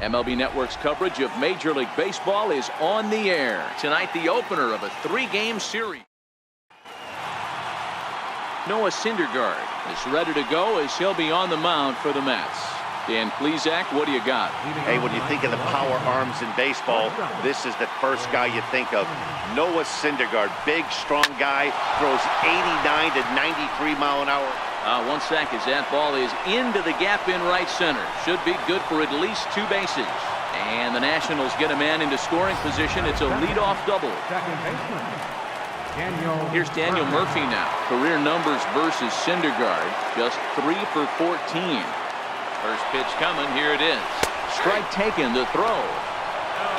MLB Network's coverage of Major League Baseball is on the air. Tonight, the opener of a 3-game series. Noah Syndergaard is ready to go as he'll be on the mound for the Mets. Dan Plesac, what do you got? Hey, when you think of the power arms in baseball, this is the first guy you think of. Noah Syndergaard, big, strong guy, throws 89 to 93 mile an hour. 1 sec as that ball is into the gap in right center. Should be good for at least 2 bases. And the Nationals get a man into scoring position. It's a leadoff double. Here's Daniel Murphy now. Career numbers versus Syndergaard. Just 3 for 14. First pitch coming. Here it is. Strike taken. The throw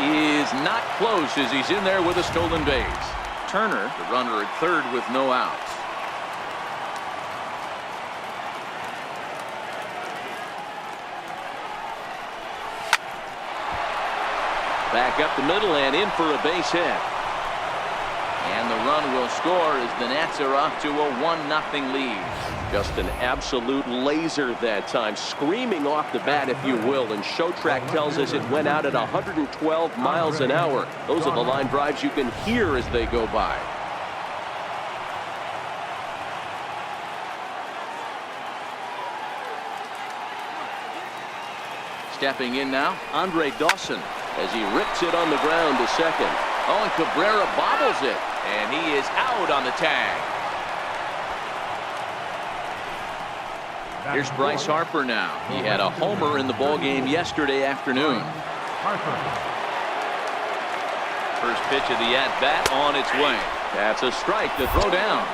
is not close as he's in there with a stolen base. Turner, the runner at third with no outs. Back up the middle and in for a base hit. And the run will score as the Nats are off to a 1-0 lead. Just an absolute laser that time, screaming off the bat, if you will. And Showtrack tells us it went out at 112 miles an hour. Those are the line drives you can hear as they go by. Stepping in now, Andre Dawson, as he rips it on the ground to second. Oh, and Cabrera bobbles it, and he is out on the tag. Here's Bryce Harper now. He had a homer in the ballgame yesterday afternoon. First pitch of the at-bat on its way. That's a strike to throw down.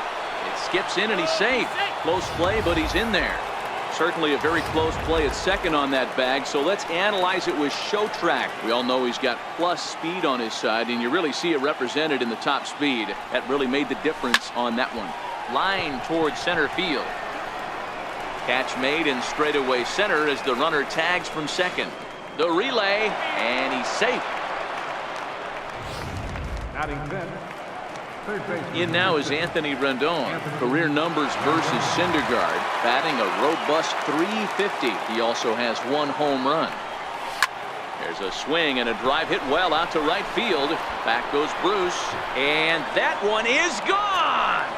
It skips in and he's safe. Close play, but he's in there. Certainly a very close play at second on that bag, so let's analyze it with Showtrack. We all know he's got plus speed on his side, and you really see it represented in the top speed. That really made the difference on that one. Line towards center field. Catch made in straightaway center as the runner tags from second. The relay, and he's safe. In now is Anthony Rendon. Career numbers versus Syndergaard, batting a robust .350. He also has 1 home run. There's a swing and a drive hit well out to right field. Back goes Bruce, and that one is gone.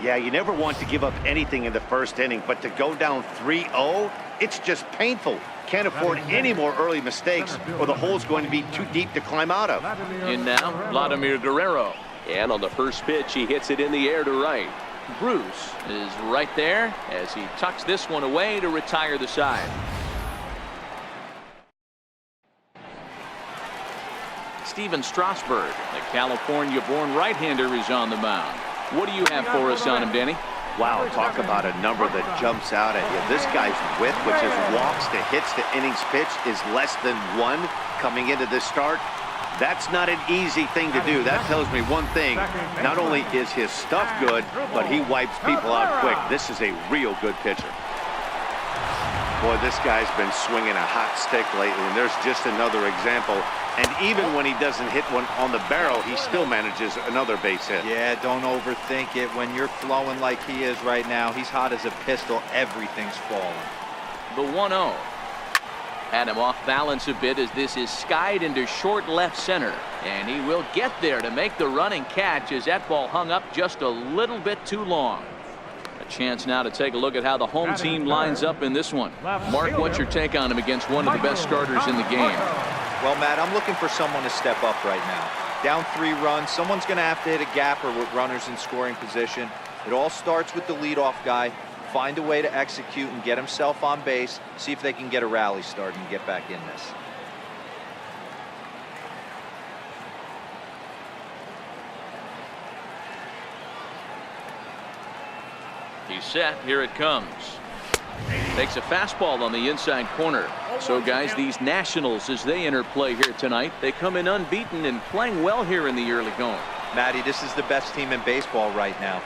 Yeah, you never want to give up anything in the first inning, but to go down 3-0, it's just painful. Can't afford any more early mistakes, or the hole's going to be too deep to climb out of. In now, Vladimir Guerrero. And on the first pitch, he hits it in the air to right. Bruce is right there as he tucks this one away to retire the side. Steven Strasburg, the California-born right-hander, is on the mound. What do you have for us on him, Danny? Wow, talk about a number that jumps out at you. This guy's whip, which is walks to hits to innings pitched, is less than 1 coming into this start. That's not an easy thing to do. That tells me one thing. Not only is his stuff good, but he wipes people out quick. This is a real good pitcher. Boy, this guy's been swinging a hot stick lately, and there's just another example. And even when he doesn't hit one on the barrel, he still manages another base hit. Yeah, don't overthink it. When you're flowing like he is right now, he's hot as a pistol. Everything's falling. The 1-0. Had him off balance a bit as this is skied into short left center. And he will get there to make the running catch as that ball hung up just a little bit too long. A chance now to take a look at how the home team lines up in this one. Mark, what's your take on him against one of the best starters in the game? Well, Matt, I'm looking for someone to step up right now. Down 3 runs, someone's going to have to hit a gapper with runners in scoring position. It all starts with the leadoff guy. Find a way to execute and get himself on base. See if they can get a rally started and get back in this. He's set. Here it comes. Takes a fastball on the inside corner. So, guys, these Nationals, as they enter play here tonight, they come in unbeaten and playing well here in the early going. Matty, this is the best team in baseball right now.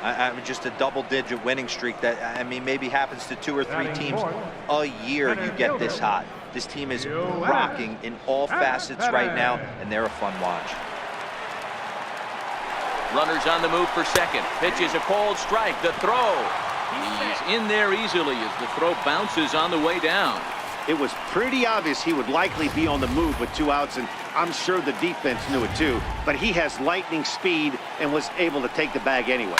I mean, just a double-digit winning streak that, I mean, maybe happens to 2 or 3 teams a year. You get this hot. This team is rocking in all facets right now, and they're a fun watch. Runners on the move for second. Pitch is a cold strike. The throw He's in there easily as the throw bounces on the way down. It was pretty obvious he would likely be on the move with 2 outs, and I'm sure the defense knew it too. But he has lightning speed and was able to take the bag anyways.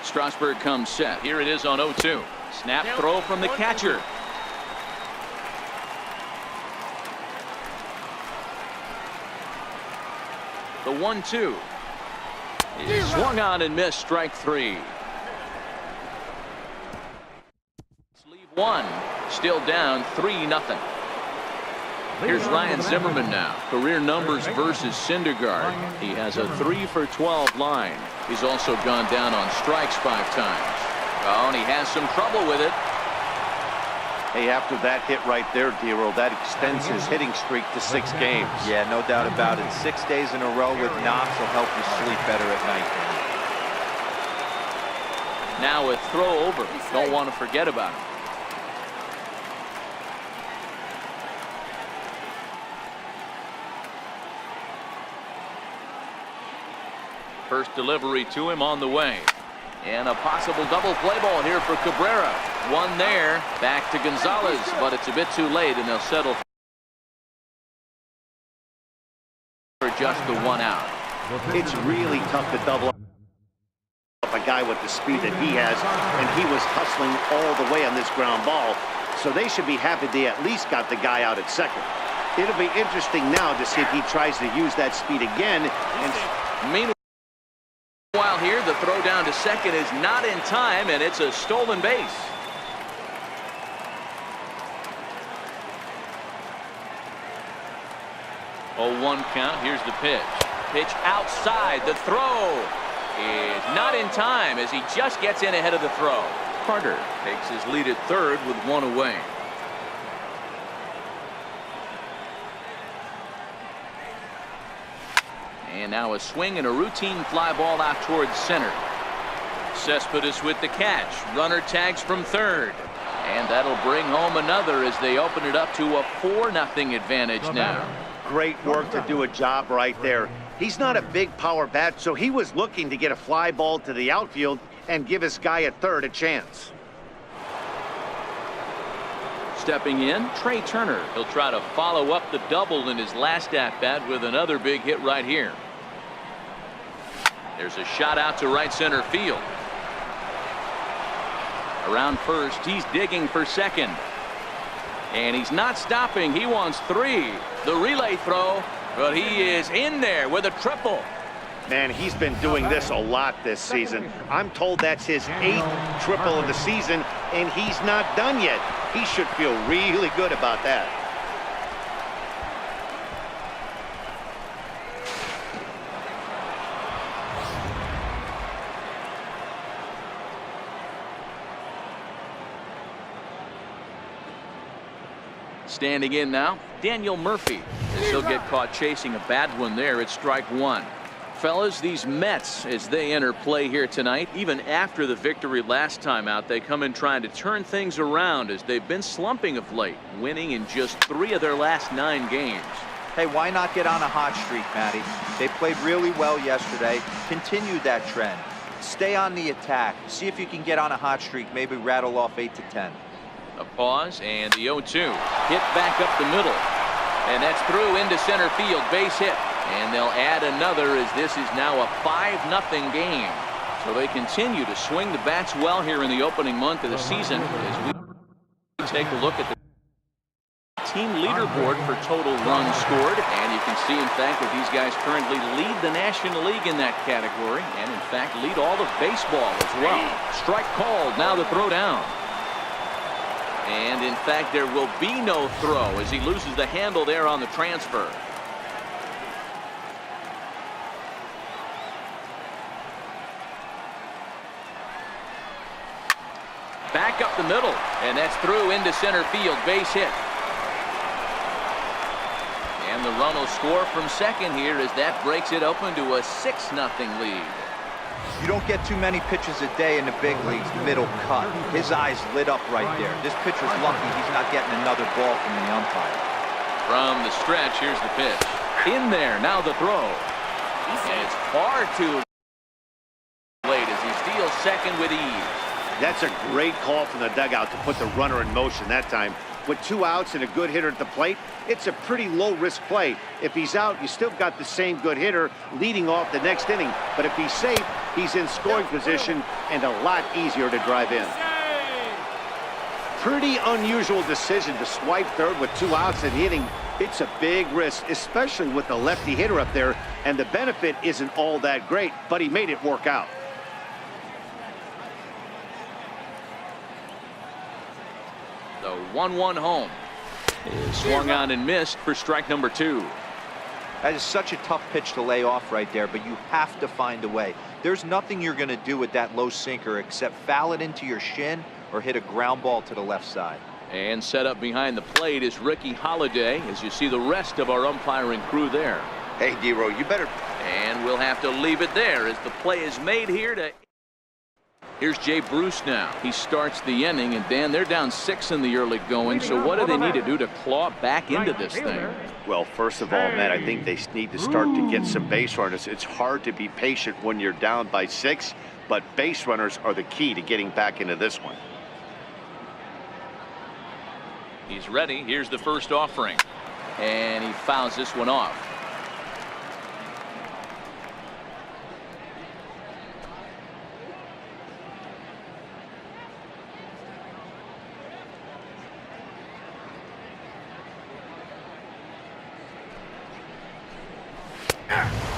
Strasburg comes set. Here it is on 0-2. Snap throw from the catcher. The 1-2 is swung on and missed. Strike 3. Leave 1. Still down 3-0. Here's Ryan Zimmerman now. Career numbers versus Syndergaard. He has a 3-for-12 line. He's also gone down on strikes 5 times. Oh, and he has some trouble with it. Hey, after that hit right there, Dero, that extends his hitting streak to 6 games. Yeah, no doubt about it. 6 days in a row with knocks will help you sleep better at night. Now a throw over. Don't want to forget about him. First delivery to him on the way. And a possible double play ball here for Cabrera. One there. Back to Gonzalez, but it's a bit too late, and they'll settle for just the 1 out. It's really tough to double up a guy with the speed that he has, and he was hustling all the way on this ground ball. So they should be happy they at least got the guy out at second. It'll be interesting now to see if he tries to use that speed again. And meanwhile here, the throw down to second is not in time, and it's a stolen base. Oh, 1 count. Here's the pitch. Pitch outside. The throw is not in time as he just gets in ahead of the throw. Carter takes his lead at third with 1 away. And now a swing and a routine fly ball out towards center. Cespedes with the catch. Runner tags from third. And that'll bring home another as they open it up to a 4-0 advantage now. great work to do a job right there. He's not a big power bat, so he was looking to get a fly ball to the outfield and give his guy at third a chance. Stepping in, Trey Turner. He'll try to follow up the double in his last at-bat with another big hit right here. There's a shot out to right center field. Around first, he's digging for second. And he's not stopping. He wants three. The relay throw, but he is in there with a triple. Man, he's been doing this a lot this season. I'm told that's his 8th triple of the season, and he's not done yet. He should feel really good about that. Standing in now, Daniel Murphy. As he'll get caught chasing a bad one there at strike one. Fellas, these Mets, as they enter play here tonight, even after the victory last time out, they come in trying to turn things around as they've been slumping of late, winning in just 3 of their last 9 games. Hey, why not get on a hot streak, Matty? They played really well yesterday. Continue that trend. Stay on the attack. See if you can get on a hot streak, maybe rattle off 8 to 10. A pause and the 0-2. Hit back up the middle. And that's through into center field. Base hit. And they'll add another as this is now a 5-0 game. So they continue to swing the bats well here in the opening month of the season as we take a look at the team leaderboard for total runs scored. And you can see, in fact, that these guys currently lead the National League in that category. And, in fact, lead all of baseball as well. Strike called. Now the throw down. And, in fact, there will be no throw as he loses the handle there on the transfer. Back up the middle, and that's through into center field. Base hit. And the run will score from second here as that breaks it open to a 6-0 lead. You don't get too many pitches a day in the big leagues, middle cut. His eyes lit up right there. This pitcher's lucky he's not getting another ball from the umpire. From the stretch, here's the pitch. In there, now the throw. And it's far too late as he steals second with ease. That's a great call from the dugout to put the runner in motion that time. With 2 outs and a good hitter at the plate, it's a pretty low-risk play. If he's out, you still got the same good hitter leading off the next inning. But if he's safe, he's in scoring position and a lot easier to drive in. Pretty unusual decision to swipe third with 2 outs in the inning. It's a big risk, especially with the lefty hitter up there, and the benefit isn't all that great, but he made it work out. The 1-1 home is swung on and missed for strike number 2. That is such a tough pitch to lay off right there, but you have to find a way. There's nothing you're going to do with that low sinker except foul it into your shin or hit a ground ball to the left side. And set up behind the plate is Ricky Holiday as you see the rest of our umpiring crew there. Hey, D-Row, you better... And we'll have to leave it there as the play is made here to... Here's Jay Bruce now. He starts the inning, and Dan, they're down 6 in the early going, so what do they need to do to claw back into this thing? Well, first of all, Matt, I think they need to start to get some base runners. It's hard to be patient when you're down by 6, but base runners are the key to getting back into this one. He's ready. Here's the first offering, and he fouls this one off.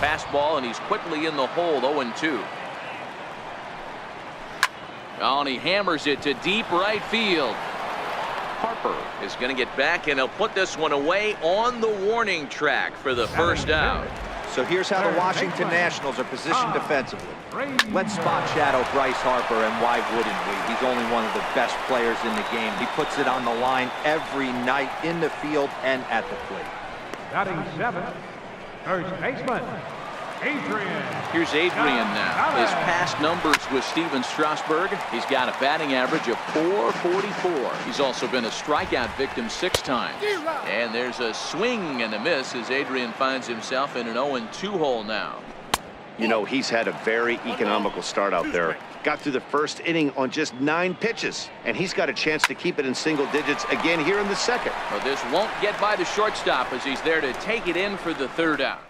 Fastball, and he's quickly in the hole. 0-2. Oh, and he hammers it to deep right field. Harper is going to get back, and he'll put this one away on the warning track for the first out. So here's how the Washington Nationals are positioned defensively. Let's spot shadow Bryce Harper, and why wouldn't we? He's only one of the best players in the game. He puts it on the line every night in the field and at the plate. Batting 7, first baseman, Adrian. Here's Adrian now. His past numbers with Steven Strasburg. He's got a batting average of .444. He's also been a strikeout victim 6 times. And there's a swing and a miss as Adrian finds himself in an 0-2 hole now. You know, he's had a very economical start out there. Got through the first inning on just 9 pitches, and he's got a chance to keep it in single digits again here in the second. Well, this won't get by the shortstop as he's there to take it in for the 3rd out.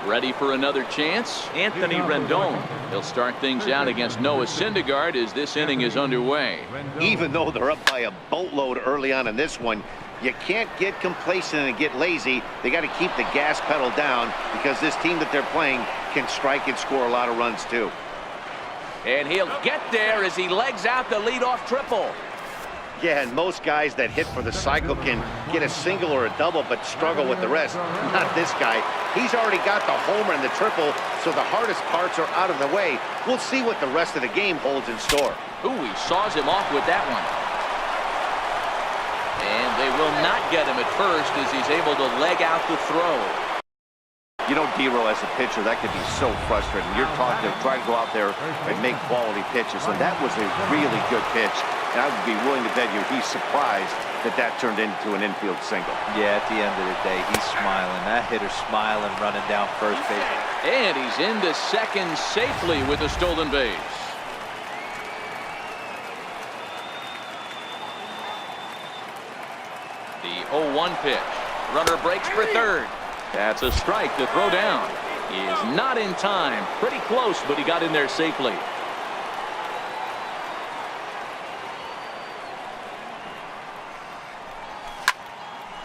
Ready for another chance? Anthony Rendon. He'll start things out against Noah Syndergaard as this inning is underway. Even though they're up by a boatload early on in this one, you can't get complacent and get lazy. They got to keep the gas pedal down because this team that they're playing can strike and score a lot of runs too. And he'll get there as he legs out the leadoff triple. Yeah, and most guys that hit for the cycle can get a single or a double but struggle with the rest. Not this guy. He's already got the homer and the triple, so the hardest parts are out of the way. We'll see what the rest of the game holds in store. Ooh, he saws him off with that one. And they will not get him at first as he's able to leg out the throw. You know, D-Row, as a pitcher, that could be so frustrating. You're trying to go out there and make quality pitches, and that was a really good pitch. And I would be willing to bet you he's surprised that that turned into an infield single. Yeah, at the end of the day, he's smiling. That hitter's smiling, running down first base. And he's into second safely with a stolen base. The 0-1 pitch. Runner breaks for 3rd. That's a strike to throw down. He is not in time. Pretty close, but he got in there safely.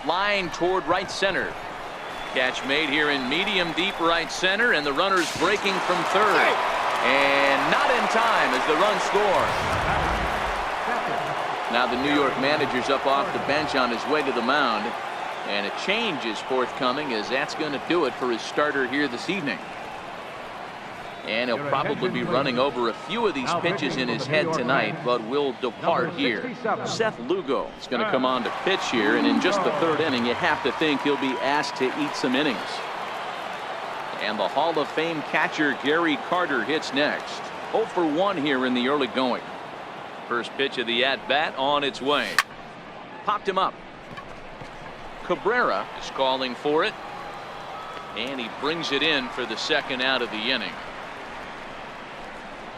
Line toward right center. Catch made here in medium deep right center, and the runner's breaking from 3rd. And not in time as the run scores. Now the New York manager's up off the bench on his way to the mound. And a change is forthcoming as that's going to do it for his starter here this evening. And he'll probably be running over a few of these pitches in his head tonight, but will depart here. Seth Lugo is going to come on to pitch here, and in just the 3rd inning, you have to think he'll be asked to eat some innings. And the Hall of Fame catcher Gary Carter hits next. 0 for 1 here in the early going. First pitch of the at-bat on its way. Popped him up. Cabrera is calling for it. And he brings it in for the second out of the inning.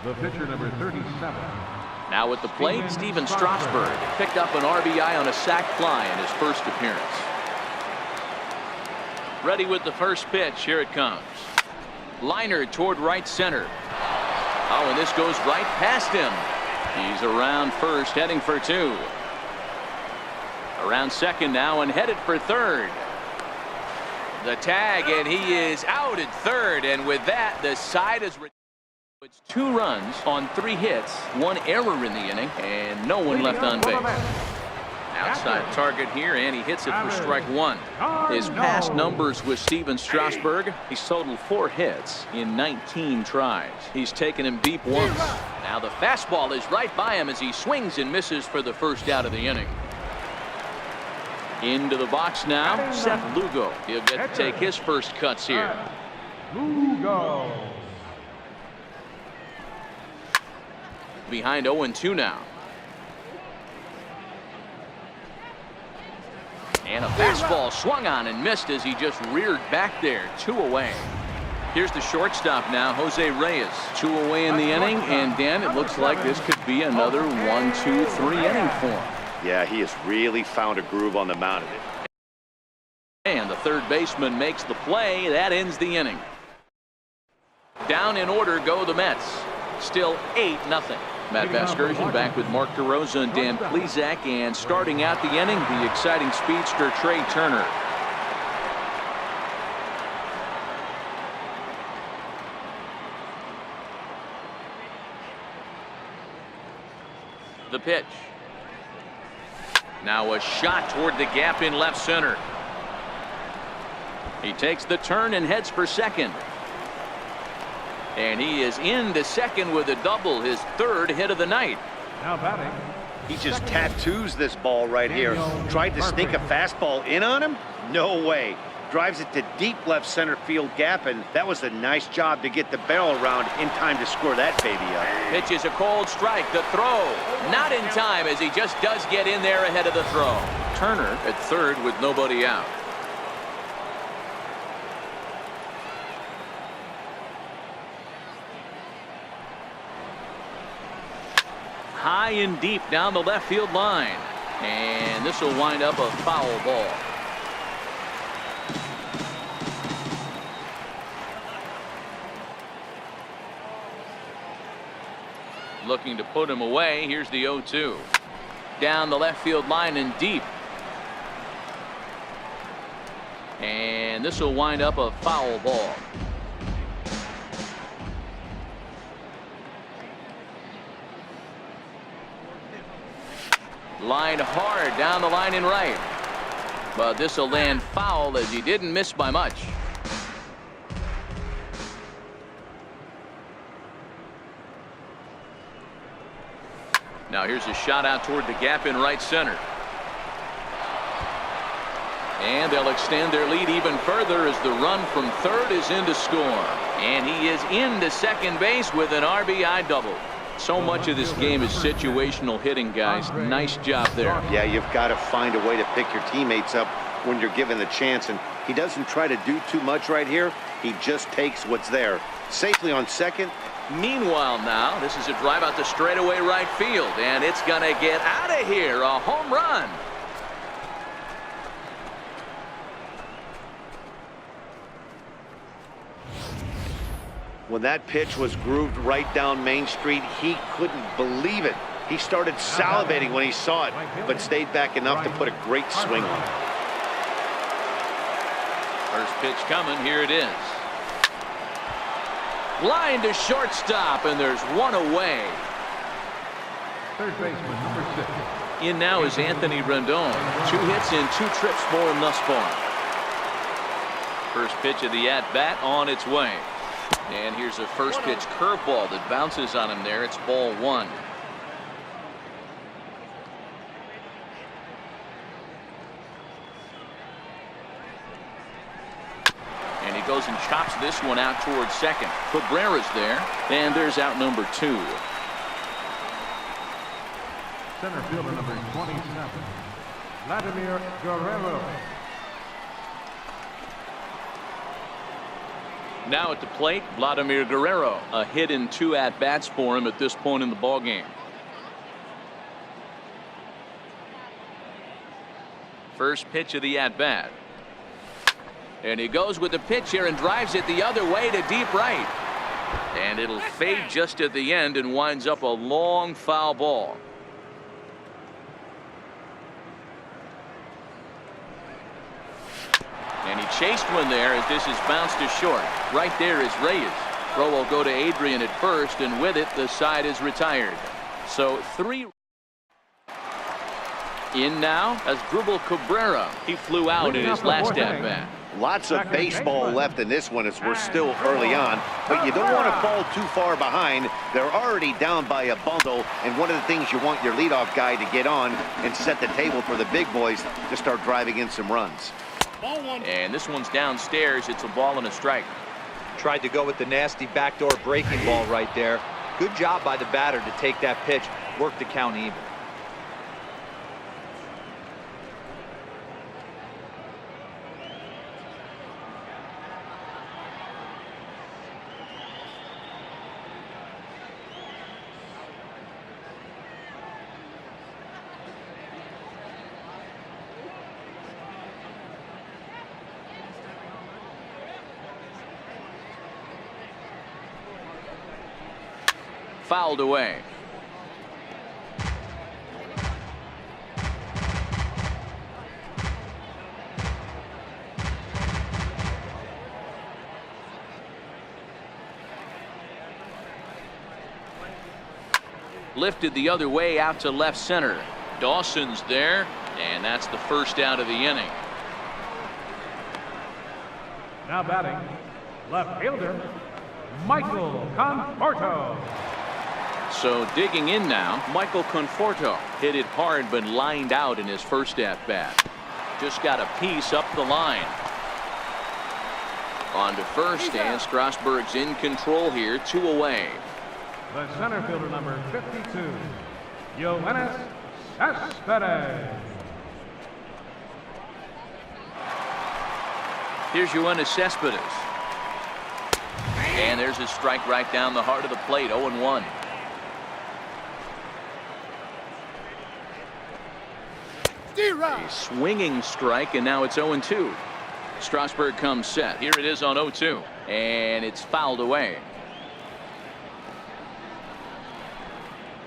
The pitcher, number 37. Now at the plate, Steven Strasburg picked up an RBI on a sac fly in his first appearance. Ready with the first pitch. Here it comes. Liner toward right center. Oh, and this goes right past him. He's around first, heading for two. Around second now and headed for third. The tag, and he is out at third, and with that, the side is. It's 2 runs on 3 hits, 1 error in the inning, and no one left on base. Outside target here, and he hits it for strike 1. His past numbers with Steven Strasburg, he's totaled 4 hits in 19 tries. He's taken him deep once. Now the fastball is right by him as he swings and misses for the first out of the inning. Into the box now, Seth Lugo. He'll get to take his first cuts here. Lugo. Behind 0-2 now. And a fastball swung on and missed as he just reared back there. 2 away. Here's the shortstop now, Jose Reyes. 2 away in the inning, and Dan, it looks like this could be another 1-2-3 inning for him. Yeah, he has really found a groove on the mound of it. And the third baseman makes the play. That ends the inning. Down in order go the Mets. Still 8-0. Matt Vasgersian back with Mark DeRosa and Dan Plesac, and starting out the inning, the exciting speedster Trey Turner. The pitch. Now a shot toward the gap in left center. He takes the turn and heads for second. And he is into second with a double, his 3rd hit of the night. Now batting. He just tattoos this ball right here. Tried to sneak a fastball in on him? No way. Drives it to deep left center field gap, and that was a nice job to get the barrel around in time to score that baby up. Pitches a cold strike. The throw not in time as he just does get in there ahead of the throw. Turner at third with nobody out. High and deep down the left field line, and this will wind up a foul ball. Looking to put him away. Here's the 0-2. Down the left field line and deep. And this will wind up a foul ball. Lined hard down the line and right. But this will land foul as he didn't miss by much. Now here's a shot out toward the gap in right center. And they'll extend their lead even further as the run from third is in to score. And he is into second base with an RBI double. So much of this game is situational hitting, guys. Nice job there. Yeah, you've got to find a way to pick your teammates up when you're given the chance, and he doesn't try to do too much right here. He just takes what's there. Safely on second. Meanwhile now, this is a drive out to straightaway right field, and it's going to get out of here. A home run. When that pitch was grooved right down Main Street, he couldn't believe it. He started salivating when he saw it, but stayed back enough to put a great swing on it. First pitch coming. Here it is. Line to shortstop, and there's one away. Third baseman, number 6. In now is Anthony Rendon. 2 hits and 2 trips for him thus far. First pitch of the at-bat on its way. And here's a first pitch curveball that bounces on him there. It's ball 1. And he goes and chops this one out towards second. Cabrera's there, and there's out number 2. Center fielder, number 27. Vladimir Guerrero. Now at the plate, Vladimir Guerrero. A hit in 2 at-bats for him at this point in the ballgame. First pitch of the at-bat. And he goes with the pitch here and drives it the other way to deep right. And it'll fade just at the end and winds up a long foul ball. And he chased one there as this is bounced to short. Right there is Reyes. Throw will go to Adrian at first, and with it the side is retired. So 3 in now as Drupal Cabrera. He flew out in his last at bat. Lots of baseball left in this one as we're still early on, but you don't want to fall too far behind. They're already down by a bundle, and one of the things you want your leadoff guy to get on and set the table for the big boys to start driving in some runs. And this one's downstairs. It's a ball and a strike. Tried to go with the nasty backdoor breaking ball right there. Good job by the batter to take that pitch, work the count even. Fouled away. Lifted the other way out to left center. Dawson's there, and that's the first out of the inning. Now batting, left fielder, Michael Conforto. So digging in now, Michael Conforto hit it hard but lined out in his first at-bat. Just got a piece up the line. On to first, and Strasburg's in control here, 2 away. The center fielder, number 52, Yoenis Cespedes. Here's Yoenis Cespedes. And there's a strike right down the heart of the plate, 0-1. A swinging strike, and now it's 0-2. Strasburg comes set. Here it is on 0-2, and it's fouled away.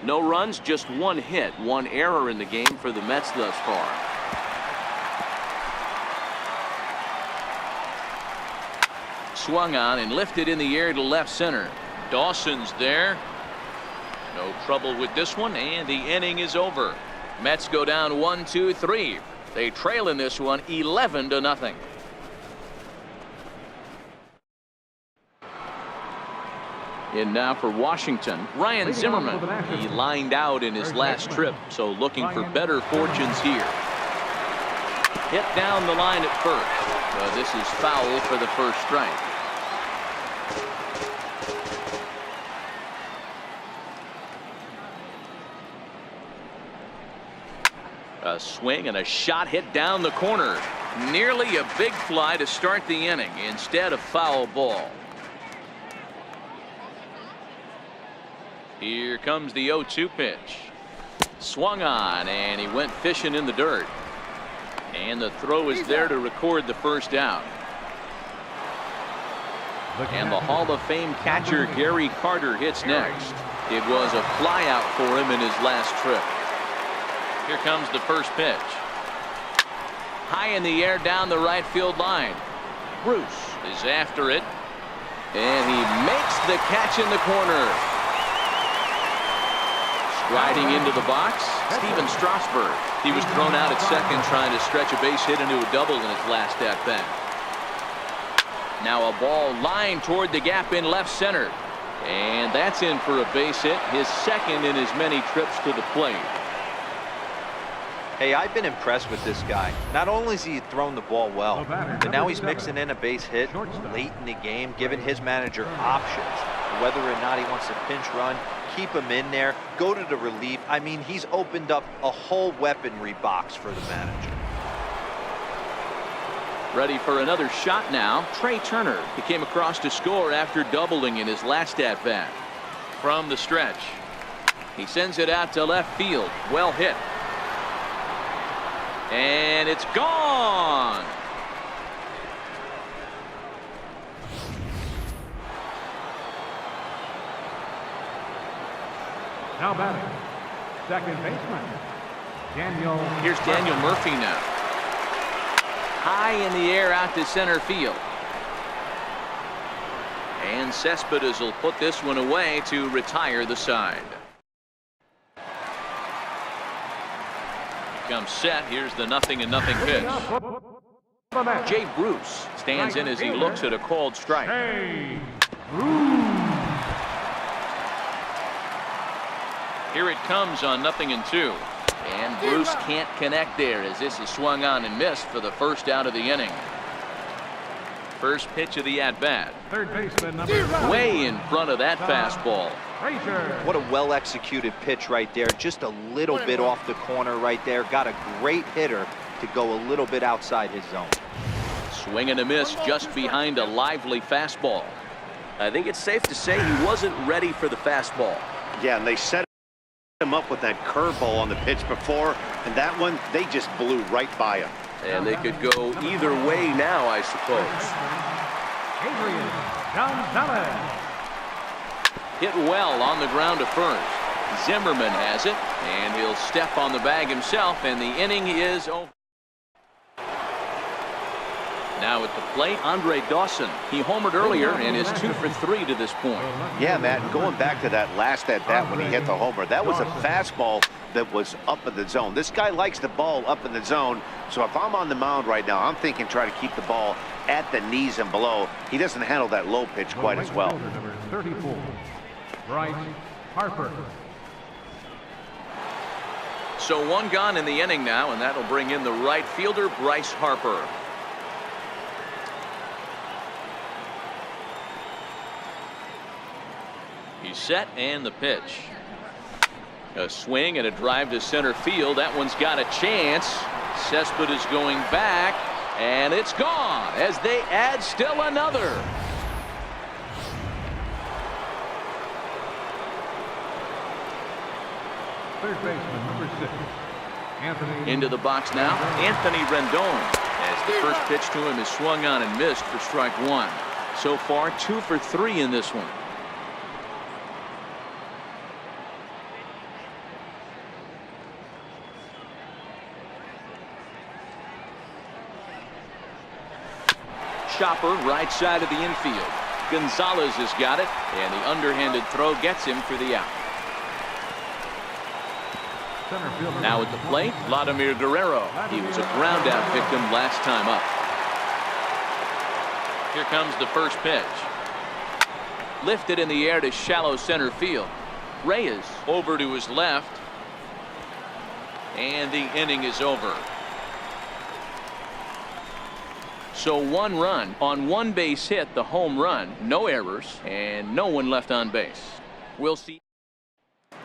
No runs, just 1 hit, 1 error in the game for the Mets thus far. Swung on and lifted in the air to left center. Dawson's there. No trouble with this one, and the inning is over. Mets go down 1-2-3. They trail in this one 11-0. In now for Washington, Ryan Zimmerman. He lined out in his last trip, so looking for better fortunes here. Hit down the line at first. This is foul for the first strike. A swing and a shot hit down the corner. Nearly a big fly to start the inning. Instead, a foul ball. Here comes the 0-2 pitch. Swung on, and he went fishing in the dirt. And the throw is there to record the first out. And the Hall of Fame catcher Gary Carter hits next. It was a flyout for him in his last trip. Here comes the first pitch. High in the air down the right field line. Bruce is after it. And he makes the catch in the corner. Striding into the box, Steven Strasburg. He was thrown out at second trying to stretch a base hit into a double in his last at-bat. Now a ball lined toward the gap in left center. And that's in for a base hit, his second in as many trips to the plate. Hey, I've been impressed with this guy. Not only has he thrown the ball well, but now he's mixing in a base hit late in the game, giving his manager options. Whether or not he wants to pinch run, keep him in there, go to the relief. I mean, he's opened up a whole weaponry box for the manager. Ready for another shot now. Trey Turner. He came across to score after doubling in his last at bat. From the stretch, he sends it out to left field. Well hit. And it's gone. Now batting, second baseman, Daniel. Here's Daniel Murphy now. High in the air out to center field. And Cespedes will put this one away to retire the side. Comes set. Here's the 0-0 pitch. Jay Bruce stands in as he looks at a called strike. Hey, Bruce. Here it comes on 0-2. And Bruce can't connect there as this is swung on and missed for the first out of the inning. First pitch of the at-bat. Third baseman, number 5. Way in front of that fastball. What a well-executed pitch right there. Just a little bit off the corner right there. Got a great hitter to go a little bit outside his zone. Swing and a miss just behind a lively fastball. I think it's safe to say he wasn't ready for the fastball. Yeah, and they set him up with that curveball on the pitch before, and that one, they just blew right by him. And they could go either way now, I suppose. Adrian Gonzalez. Hit well on the ground to first. Zimmerman has it, and he'll step on the bag himself, and the inning is over. Now at the plate, Andre Dawson. He homered earlier and is 2 for 3 to this point. Yeah, Matt, and going back to that last at-bat when he hit the homer, that was a fastball that was up in the zone. This guy likes the ball up in the zone, so if I'm on the mound right now, I'm thinking try to keep the ball at the knees and below. He doesn't handle that low pitch quite as well. Number 34, Bryce Harper. So one gone in the inning now, and that'll bring in the right fielder, Bryce Harper. He's set, and the pitch. A swing and a drive to center field. That one's got a chance. Cespedes going back, and it's gone as they add still another. Third baseman, number 6, Anthony. Into the box now, Anthony Rendon, as the first pitch to him is swung on and missed for strike 1. So far 2 for 3 in this one. Chopper right side of the infield. Gonzalez has got it, and the underhanded throw gets him for the out. Now at the plate, Vladimir Guerrero. He was a ground out victim last time up. Here comes the first pitch. Lifted in the air to shallow center field. Reyes over to his left, and the inning is over. So 1 run on 1 base hit, the home run, no errors, and no one left on base. We'll see.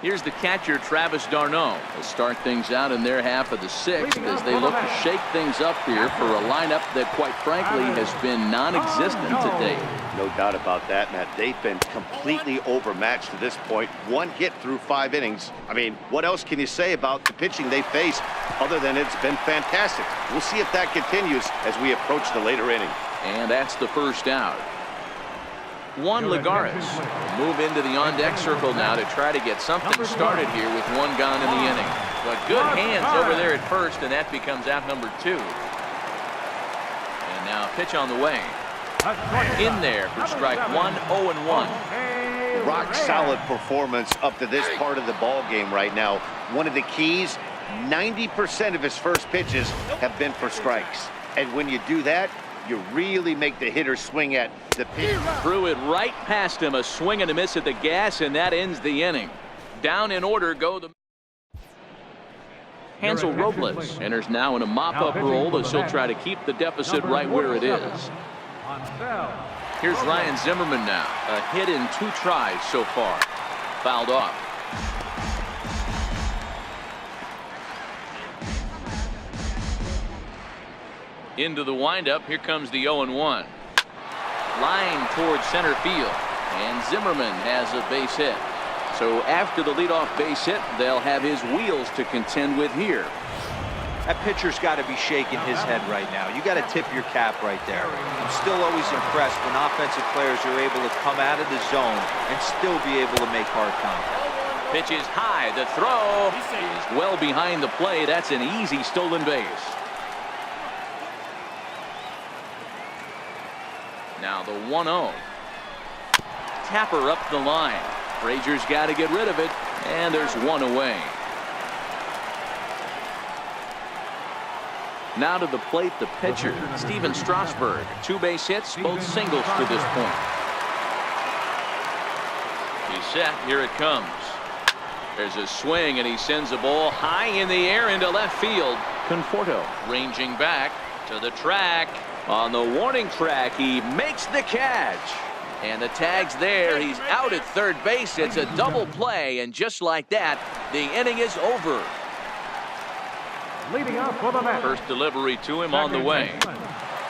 Here's the catcher, Travis d'Arnaud. They'll start things out in their half of the 6th as they look to shake things up here for a lineup that, quite frankly, has been non-existent to date. No doubt about that, Matt. They've been completely overmatched to this point. 1 hit through 5 innings. I mean, what else can you say about the pitching they face other than it's been fantastic? We'll see if that continues as we approach the later inning. And that's the first out. Juan Lagares will move into the on-deck circle now to try to get something started here with 1 gone in the inning. But good hands over there at first, and that becomes out number 2. And now pitch on the way. In there for strike 1, 0-1. Rock solid performance up to this part of the ball game right now. One of the keys, 90% of his first pitches have been for strikes. And when you do that, you really make the hitter swing at the pitch. Threw it right past him, a swing and a miss at the gas, and that ends the inning. Down in order go the Hansel Robles enters now in a mop-up role as he'll try to keep the deficit right where it is. Here's Ryan Zimmerman now. A hit in 2 tries so far. Fouled off. Into the windup. Here comes the 0-1. Line towards center field. And Zimmerman has a base hit. So after the leadoff base hit, they'll have his wheels to contend with here. That pitcher's got to be shaking his head right now. You got to tip your cap right there. I'm still always impressed when offensive players are able to come out of the zone and still be able to make hard contact. Pitch is high. The throw is well behind the plate. That's an easy stolen base. Now the 1-0. Tapper up the line. Frazier's got to get rid of it, and there's one away. Now to the plate, the pitcher, Steven Strasburg. 2 base hits, both singles to this point. He's set. Here it comes. There's a swing, and he sends a ball high in the air into left field. Conforto ranging back to the track. On the warning track, he makes the catch. And the tag's there. He's out at third base. It's a double play, and just like that, the inning is over. Leading up for the Mets. First delivery to him on the way.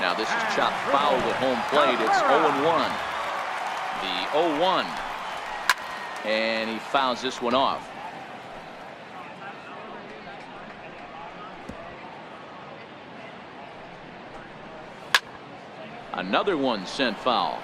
Now this is chopped foul at home plate. It's 0-1. The 0-1. And he fouls this one off. Another one sent foul.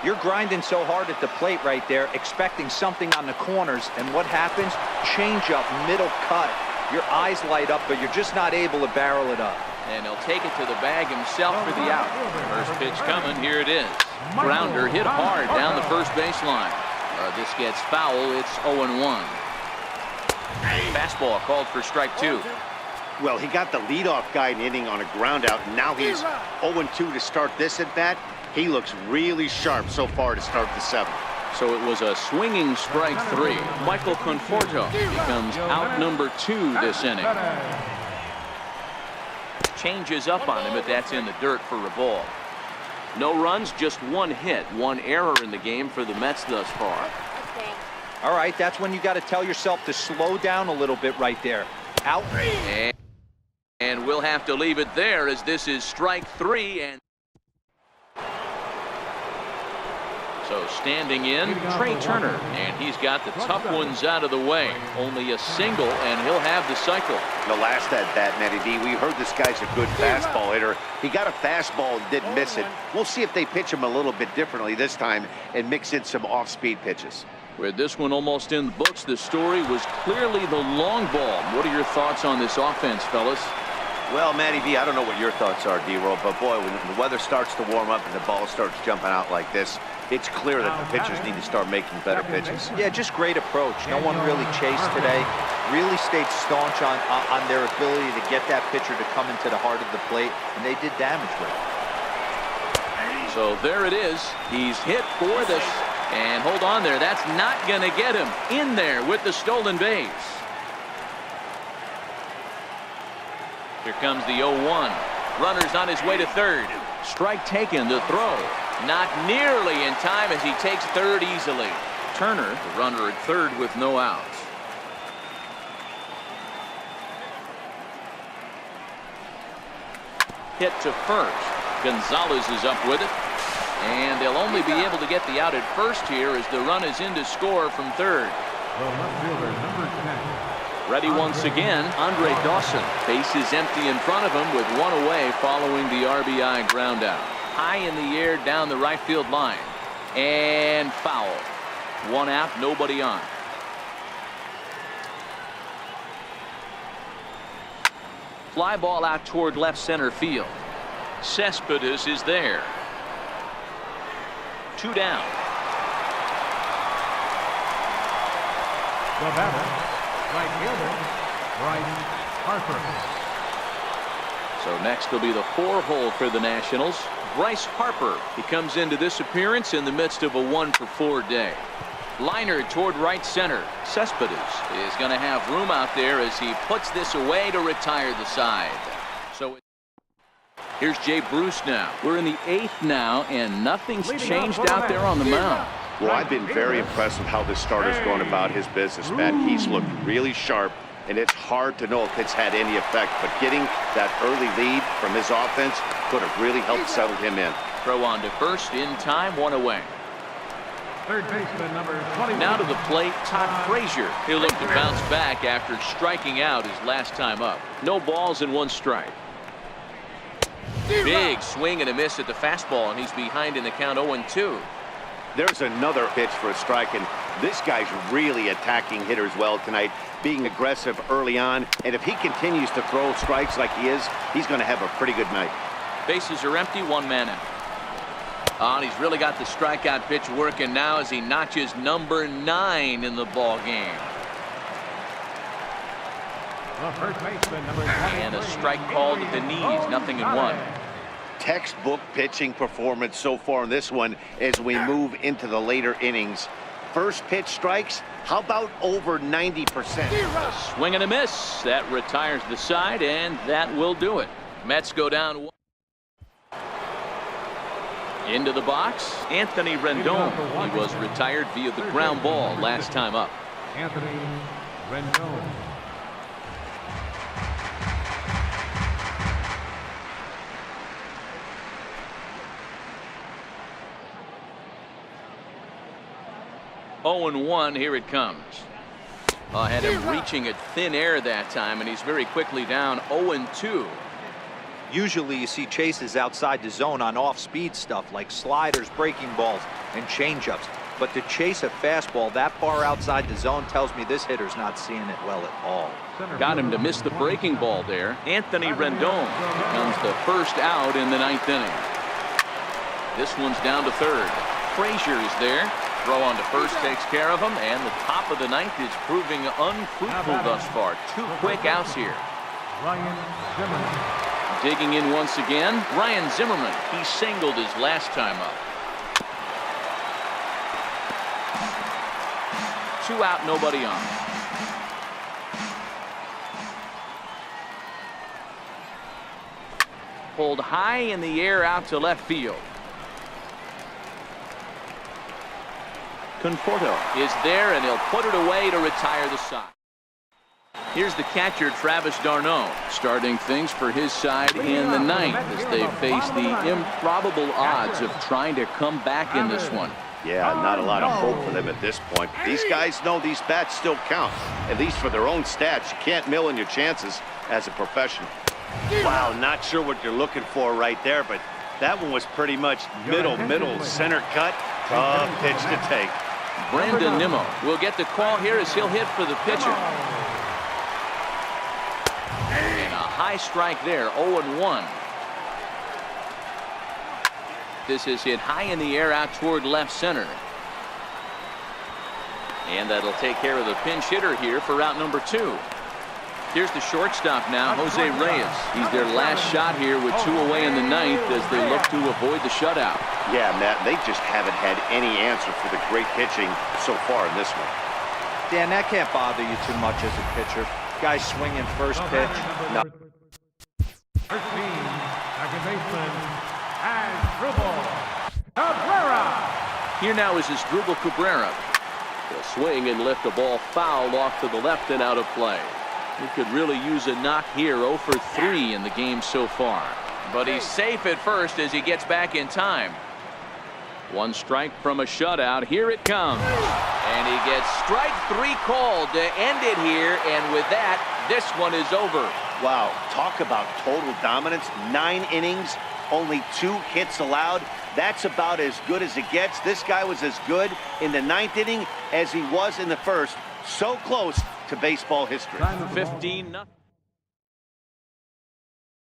You're grinding so hard at the plate right there, expecting something on the corners, and what happens? Change up, middle cut. Your eyes light up, but you're just not able to barrel it up. And he'll take it to the bag himself for the out. First pitch coming. Here it is. Grounder hit hard down the first baseline. This gets foul. It's 0-1. Fastball called for strike 2. Well, he got the leadoff guy in the inning on a ground out. Now he's 0-2 to start this at bat. He looks really sharp so far to start the 7th. So it was a swinging strike 3. Michael Conforto becomes out number 2 this inning. Changes up on him, but that's in the dirt for a ball. No runs, just 1 hit, 1 error in the game for the Mets thus far. All right, that's when you got to tell yourself to slow down a little bit right there. Out. And we'll have to leave it there as this is strike 3. And so standing in, Trey Turner, and he's got the tough ones out of the way. Only a single, and he'll have the cycle. The last at bat, Matty D, we heard this guy's a good fastball hitter. He got a fastball and didn't miss it. We'll see if they pitch him a little bit differently this time and mix in some off-speed pitches. With this one almost in the books, the story was clearly the long ball. What are your thoughts on this offense, fellas? Well, Matty V, I don't know what your thoughts are, D-Roll, but boy, when the weather starts to warm up and the ball starts jumping out like this, it's clear that the pitchers need to start making better pitches. Yeah, just great approach. No one really chased today. Really stayed staunch on their ability to get that pitcher to come into the heart of the plate, and they did damage with it. So there it is. He's hit for this. And hold on there. That's not going to get him in there with the stolen base. Here comes the 0-1. Runner's on his way to third. Strike taken. The throw. Not nearly in time as he takes third easily. Turner, the runner at third with no outs. Hit to first. Gonzalez is up with it. And they'll only be able to get the out at first here as the run is in to score from third. The left fielder, number 10. Ready once again, Andre Dawson. Base is empty in front of him with 1 away following the RBI ground out. High in the air down the right field line. And foul. 1 out, nobody on. Fly ball out toward left center field. Cespedes is there. 2 down. The batter, right fielder, Bryce Harper. So next will be the 4-hole for the Nationals. Bryce Harper. He comes into this appearance in the midst of a 1-for-4 day. Liner toward right center. Cespedes is going to have room out there as he puts this away to retire the side. So here's Jay Bruce now. We're in the 8th now, and nothing's changed out there on the mound. Well, I've been very impressed with how this starter's going about his business, Matt. He's looked really sharp. and it's hard to know if it's had any effect, but getting that early lead from his offense could have really helped settle him in. Throw on to first in time, 1 away. Third baseman, number 21. Now to the plate, Todd Frazier. He'll look to bounce back after striking out his last time up. No balls and 1 strike. Big swing and a miss at the fastball, and he's behind in the count 0-2. There's another pitch for a strike, and this guy's really attacking hitters well tonight, being aggressive early on, and if he continues to throw strikes like he is, he's going to have a pretty good night. Bases are empty, 1 man out. And he's really got the strikeout pitch working now as he notches number 9 in the ball game. The first baseman, number 23. And a strike called at the knees, 0-1. Textbook pitching performance so far in this one as we move into the later innings. First pitch strikes, how about over 90%? A swing and a miss. That retires the side, and that will do it. Mets go down 1. Into the box, Anthony Rendon. He was retired via the ground ball last time up. Anthony Rendon. Oh, and 1, here it comes. Had him reaching at thin air that time, and he's very quickly down 0-2. Usually you see chases outside the zone on off-speed stuff like sliders, breaking balls, and changeups. But to chase a fastball that far outside the zone tells me this hitter's not seeing it well at all. Got him to miss the breaking ball there. Anthony Rendon becomes the first out in the 9th inning. This one's down to third. Frazier is there. Throw on to first takes care of him, and the top of the 9th is proving unfruitful thus far. 2 quick outs here. Ryan Zimmerman. Digging in once again, Ryan Zimmerman. He singled his last time up. 2 out, nobody on. Pulled high in the air out to left field. Conforto is there, and he'll put it away to retire the side. Here's the catcher, Travis d'Arnaud, starting things for his side in the 9th as they face the improbable odds of trying to come back in this one. Yeah, not a lot of hope for them at this point. These guys know these bats still count, at least for their own stats. You can't mill in your chances as a professional. Wow, not sure what you're looking for right there, but that one was pretty much middle, center cut. Pitch to take. Brandon Nimmo will get the call here as he'll hit for the pitcher. And a high strike there, 0-1. This is hit high in the air out toward left center. And that'll take care of the pinch hitter here for route number 2. Here's the shortstop now, Jose Reyes. He's their last shot here with 2 away in the 9th as they look to avoid the shutout. Yeah, Matt, they just haven't had any answer for the great pitching so far in this one. Dan, that can't bother you too much as a pitcher. Guy swinging first pitch. No. 13, second baseman, Asdrubal Cabrera. Here now is Asdrubal Cabrera. He'll swing and lift a ball foul off to the left and out of play. He could really use a knock here, 0 for 3 in the game so far. But he's safe at first as he gets back in time. 1 strike from a shutout. Here it comes. And he gets strike 3 called to end it here. And with that, this one is over. Wow, talk about total dominance. 9 innings, only 2 hits allowed. That's about as good as it gets. This guy was as good in the 9th inning as he was in the first. So close to baseball history. 15-0.